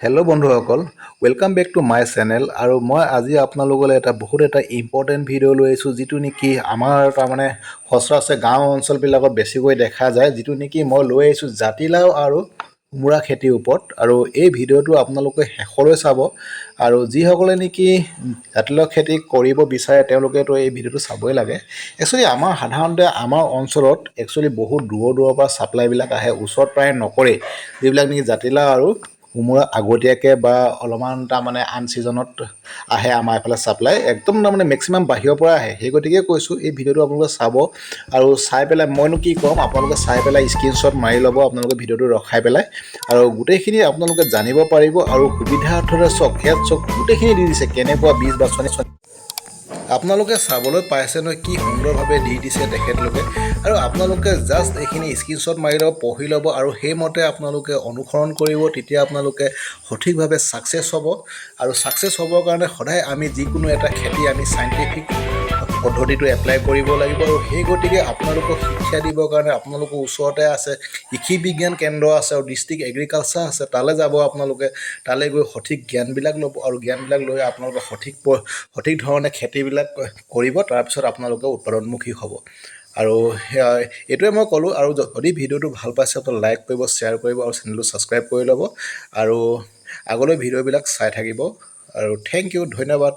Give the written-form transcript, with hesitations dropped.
Hello' বন্ধুসকল, welcome back to my channel. আৰু মই আজি আপোনালোকলৈ এটা ইম্পৰ্টেণ্ট ভিডিঅ' লৈ আহিছোঁ, যিটো নেকি আমাৰ তাৰমানে সচৰাচৰ গাঁও অঞ্চলবিলাকত বেছিকৈ দেখা যায়, যিটো নেকি মই লৈ আহিছোঁ জাতিলাও আৰু কোমোৰা খেতিৰ ওপৰত। আৰু এই ভিডিঅ'টো আপোনালোকে শেষলৈ চাব। আৰু যিসকলে নেকি জাতিলাও খেতি কৰিব বিচাৰে তেওঁলোকেতো এই ভিডিঅ'টো চাবই লাগে। একচুৱেলি সাধাৰণতে আমাৰ অঞ্চলত বহুত দূৰৰ পৰা ছাপ্লাইবিলাক আহে, ওচৰত প্ৰায় নকৰে। যিবিলাক নেকি জাতিলাও আৰু কোমোৰা আগতীয়াকৈ বা অলপমান তাৰমানে আন ছিজনত আহে আমাৰ এইফালে ছাপ্লাই, একদম তাৰমানে মেক্সিমাম বাহিৰৰ পৰা আহে। সেই গতিকে কৈছোঁ এই ভিডিঅ'টো আপোনালোকে চাব। আৰু চাই পেলাই মইনো কি ক'ম, আপোনালোকে চাই পেলাই স্ক্ৰীনশ্বট মাৰি ল'ব আপোনালোকে ভিডিঅ'টো ৰখাই পেলাই, আৰু গোটেইখিনি আপোনালোকে জানিব পাৰিব। আৰু সুবিধাৰ্থৰে ইয়াত গোটেইখিনি দি দিছে, কেনেকুৱা বীজ বাছনি আপোনালোকে চাবলৈ পাইছে নহয়, কি সুন্দৰভাৱে দি দিছে তেখেতলোকে। আৰু আপোনালোকে জাষ্ট এইখিনি স্ক্ৰীনশ্বট মাৰি ল'ব, পঢ়ি ল'ব, আৰু সেইমতে আপোনালোকে অনুসৰণ কৰিব। তেতিয়া আপোনালোকে সঠিকভাৱে ছাকচেছ হ'ব। আৰু ছাকচেছ হ'বৰ কাৰণে সদায় আমি যিকোনো এটা খেতি আমি চাইণ্টিফিক পদ্ধতিটো এপ্লাই কৰিব লাগিব। আৰু সেই গতিকে আপোনালোকক শিক্ষা দিবৰ কাৰণে আপোনালোকৰ ওচৰতে আছে কৃষি বিজ্ঞান কেন্দ্ৰ আছে আৰু ডিষ্ট্ৰিক্ট এগ্ৰিকালচাৰ আছে। তালৈ যাব আপোনালোকে, তালৈ গৈ সঠিক জ্ঞানবিলাক ল'ব, আৰু জ্ঞানবিলাক লৈ আপোনালোকে সঠিক ধৰণে খেতিবিলাক কৰিব। তাৰপিছত আপোনালোকে উৎপাদনমুখী হ'ব। আৰু এইটোৱে মই ক'লোঁ। আৰু যদি ভিডিঅ'টো ভাল পাইছে আপোনালোকে লাইক কৰিব, শ্বেয়াৰ কৰিব, আৰু চেনেলটো ছাবস্ক্ৰাইব কৰি ল'ব। আৰু আগলৈ ভিডিঅ'বিলাক চাই থাকিব। আৰু থেংক ইউ, ধন্যবাদ।